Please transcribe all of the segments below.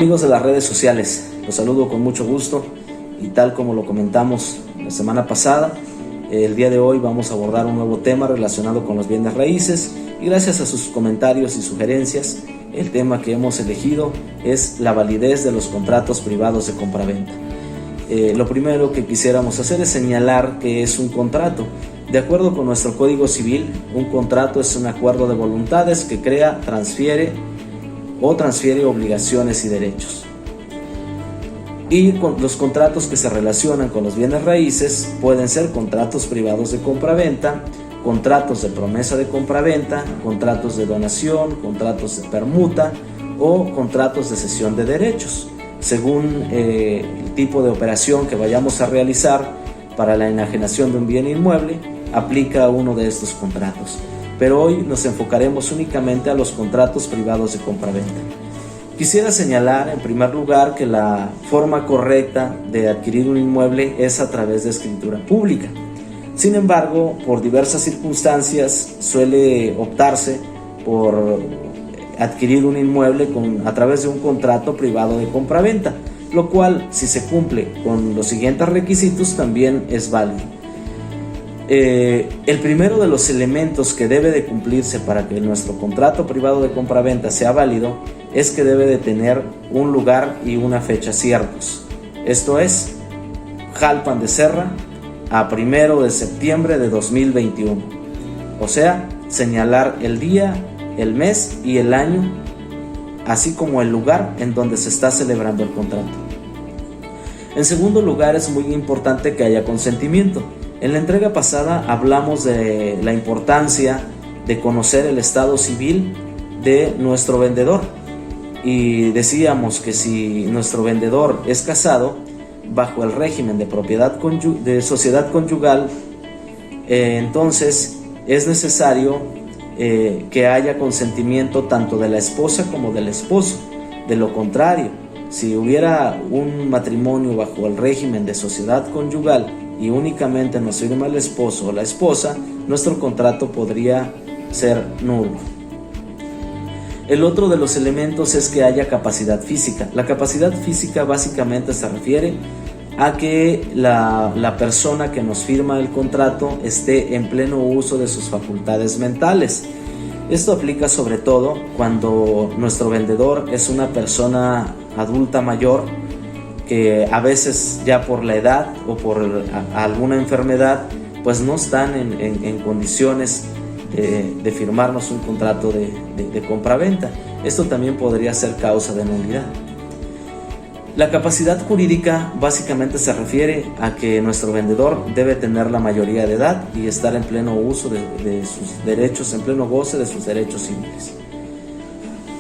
Amigos de las redes sociales, los saludo con mucho gusto y tal como lo comentamos la semana pasada, el día de hoy vamos a abordar un nuevo tema relacionado con los bienes raíces y gracias a sus comentarios y sugerencias, el tema que hemos elegido es la validez de los contratos privados de compraventa. Lo primero que quisiéramos hacer es señalar que es un contrato. De acuerdo con nuestro Código Civil, un contrato es un acuerdo de voluntades que crea, transfiere obligaciones y derechos. Y los contratos que se relacionan con los bienes raíces pueden ser contratos privados de compraventa, contratos de promesa de compraventa, contratos de donación, contratos de permuta o contratos de cesión de derechos, según el tipo de operación que vayamos a realizar para la enajenación de un bien inmueble, aplica uno de estos contratos. Pero hoy nos enfocaremos únicamente a los contratos privados de compraventa. Quisiera señalar en primer lugar que la forma correcta de adquirir un inmueble es a través de escritura pública. Sin embargo, por diversas circunstancias suele optarse por adquirir un inmueble a través de un contrato privado de compraventa, lo cual, si se cumple con los siguientes requisitos, también es válido. El primero de los elementos que debe de cumplirse para que nuestro contrato privado de compraventa sea válido es que debe de tener un lugar y una fecha ciertos. Esto es, Jalpan de Serra a 1 de septiembre de 2021. O sea, señalar el día, el mes y el año, así como el lugar en donde se está celebrando el contrato. En segundo lugar, es muy importante que haya consentimiento. En la entrega pasada hablamos de la importancia de conocer el estado civil de nuestro vendedor y decíamos que si nuestro vendedor es casado bajo el régimen de sociedad conyugal, entonces es necesario que haya consentimiento tanto de la esposa como del esposo. De lo contrario, si hubiera un matrimonio bajo el régimen de sociedad conyugal y únicamente nos firma el esposo o la esposa, nuestro contrato podría ser nulo. El otro de los elementos es que haya capacidad física. La capacidad física básicamente se refiere a que la persona que nos firma el contrato esté en pleno uso de sus facultades mentales. Esto aplica sobre todo cuando nuestro vendedor es una persona adulta mayor que a veces ya por la edad o por alguna enfermedad pues no están en condiciones de firmarnos un contrato de compraventa. Esto también podría ser causa de nulidad. La capacidad jurídica básicamente se refiere a que nuestro vendedor debe tener la mayoría de edad y estar en pleno uso de sus derechos, en pleno goce de sus derechos civiles.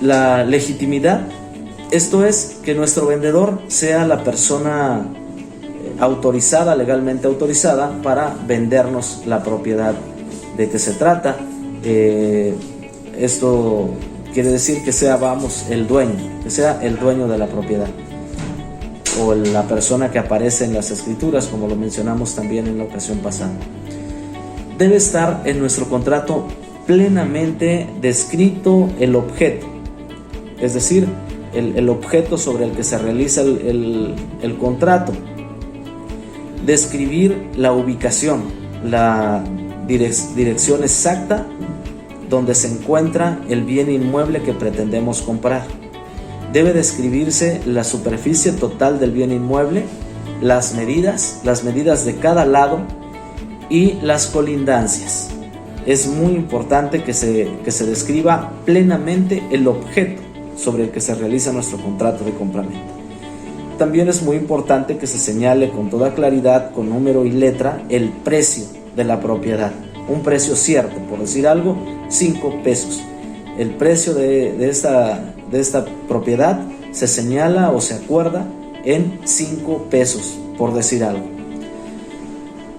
La legitimidad, esto es que nuestro vendedor sea la persona autorizada, legalmente autorizada para vendernos la propiedad de que se trata. Esto quiere decir que sea, el dueño, que sea el dueño de la propiedad o la persona que aparece en las escrituras, como lo mencionamos también en la ocasión pasada. Debe estar en nuestro contrato plenamente descrito el objeto, es decir, el objeto sobre el que se realiza el contrato. Describir la ubicación, la dirección exacta donde se encuentra el bien inmueble que pretendemos comprar. Debe describirse la superficie total del bien inmueble, las medidas de cada lado y las colindancias. Es muy importante que se describa plenamente el objeto sobre el que se realiza nuestro contrato de compraventa. También es muy importante que se señale con toda claridad, con número y letra, el precio de la propiedad. Un precio cierto, por decir algo, 5 pesos. El precio de esta propiedad se señala o se acuerda en 5 pesos, por decir algo.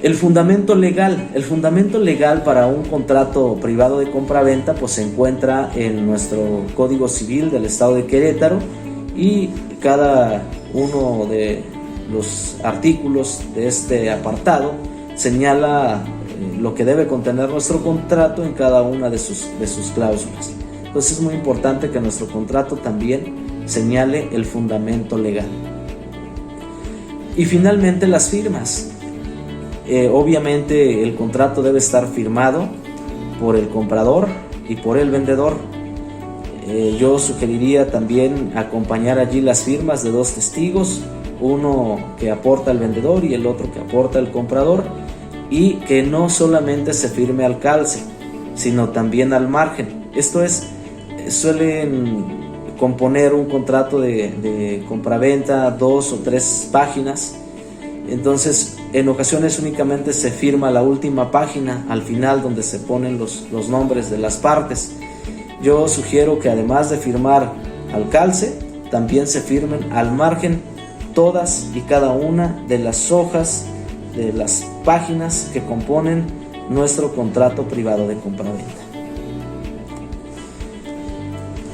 El fundamento legal para un contrato privado de compraventa pues se encuentra en nuestro Código Civil del Estado de Querétaro y cada uno de los artículos de este apartado señala lo que debe contener nuestro contrato en cada una de sus cláusulas. Entonces es muy importante que nuestro contrato también señale el fundamento legal. Y finalmente las firmas. Obviamente el contrato debe estar firmado por el comprador y por el vendedor. Yo sugeriría también acompañar allí las firmas de dos testigos, uno que aporta el vendedor y el otro que aporta el comprador, y que no solamente se firme al calce, sino también al margen. Esto es, suelen componer un contrato de compraventa 2 o 3 páginas. Entonces en ocasiones únicamente se firma la última página al final, donde se ponen los nombres de las partes. Yo sugiero que además de firmar al calce, también se firmen al margen todas y cada una de las hojas, de las páginas que componen nuestro contrato privado de compraventa.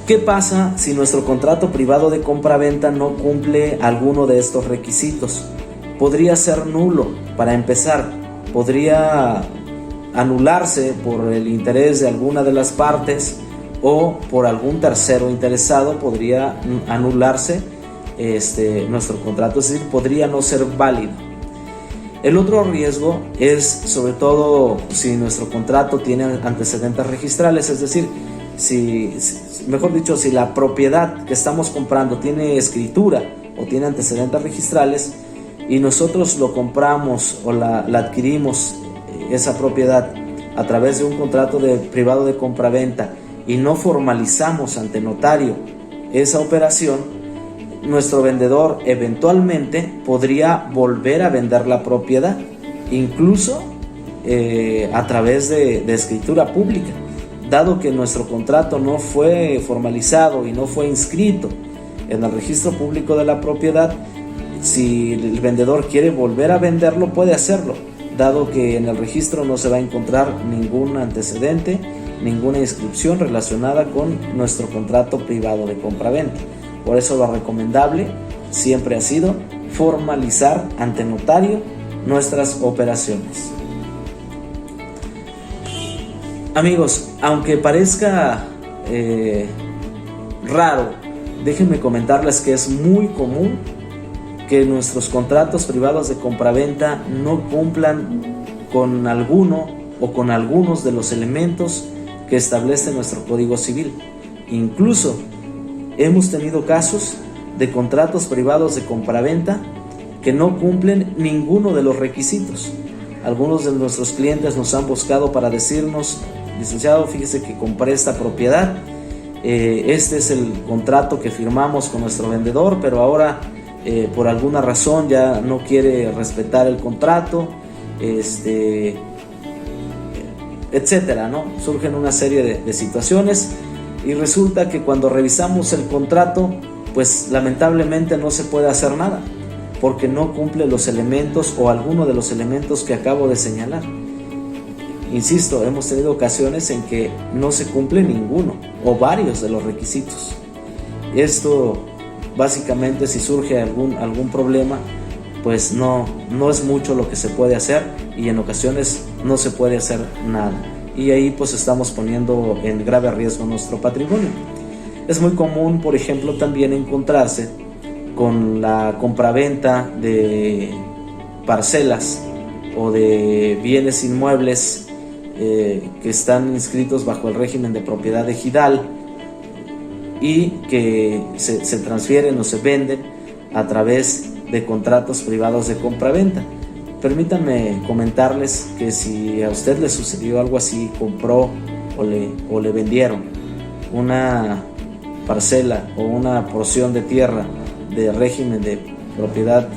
¿Qué pasa si nuestro contrato privado de compraventa no cumple alguno de estos requisitos? Podría ser nulo. Para empezar, podría anularse por el interés de alguna de las partes, o por algún tercero interesado podría anularse nuestro contrato, es decir, podría no ser válido. El otro riesgo es, sobre todo, si nuestro contrato tiene antecedentes registrales, es decir, si la propiedad que estamos comprando tiene escritura o tiene antecedentes registrales, y nosotros lo compramos o la adquirimos, esa propiedad, a través de un contrato privado de compraventa, y no formalizamos ante notario esa operación, nuestro vendedor eventualmente podría volver a vender la propiedad, incluso a través de escritura pública. Dado que nuestro contrato no fue formalizado y no fue inscrito en el registro público de la propiedad, si el vendedor quiere volver a venderlo, puede hacerlo, dado que en el registro no se va a encontrar ningún antecedente, ninguna inscripción relacionada con nuestro contrato privado de compraventa. Por eso lo recomendable siempre ha sido formalizar ante notario nuestras operaciones. Amigos, aunque parezca raro, déjenme comentarles que es muy común que nuestros contratos privados de compraventa no cumplan con alguno o con algunos de los elementos que establece nuestro Código Civil. Incluso hemos tenido casos de contratos privados de compraventa que no cumplen ninguno de los requisitos. Algunos de nuestros clientes nos han buscado para decirnos: licenciado, fíjese que compré esta propiedad, este es el contrato que firmamos con nuestro vendedor, pero ahora por alguna razón ya no quiere respetar el contrato, etcétera, ¿no? Surgen una serie de situaciones, y resulta que cuando revisamos el contrato, pues lamentablemente no se puede hacer nada, porque no cumple los elementos o alguno de los elementos que acabo de señalar. Insisto, hemos tenido ocasiones en que no se cumple ninguno o varios de los requisitos. Esto básicamente, si surge algún problema, pues no es mucho lo que se puede hacer, y en ocasiones no se puede hacer nada, y ahí pues estamos poniendo en grave riesgo nuestro patrimonio. Es muy común, por ejemplo, también encontrarse con la compraventa de parcelas o de bienes inmuebles que están inscritos bajo el régimen de propiedad ejidal y que se transfieren o se venden a través de contratos privados de compraventa. Permítanme comentarles que si a usted le sucedió algo así, compró o le vendieron una parcela o una porción de tierra de régimen de propiedad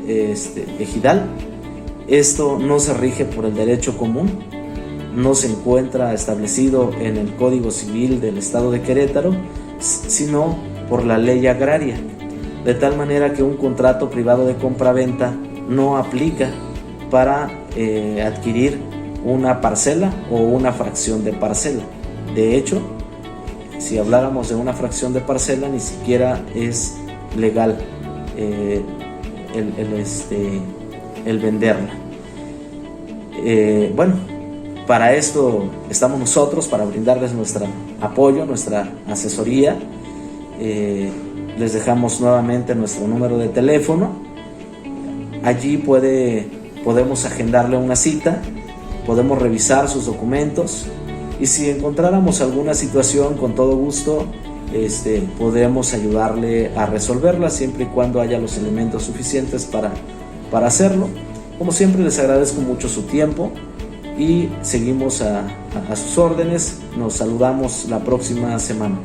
ejidal, esto no se rige por el derecho común, no se encuentra establecido en el Código Civil del Estado de Querétaro, sino por la ley agraria, de tal manera que un contrato privado de compraventa no aplica para adquirir una parcela o una fracción de parcela. De hecho, si habláramos de una fracción de parcela, ni siquiera es legal el venderla. Bueno, para esto estamos nosotros, para brindarles nuestro apoyo, nuestra asesoría, Les dejamos nuevamente nuestro número de teléfono. Allí podemos agendarle una cita, podemos revisar sus documentos y si encontráramos alguna situación, con todo gusto podemos ayudarle a resolverla, siempre y cuando haya los elementos suficientes para hacerlo. Como siempre, les agradezco mucho su tiempo y seguimos a sus órdenes. Nos saludamos la próxima semana.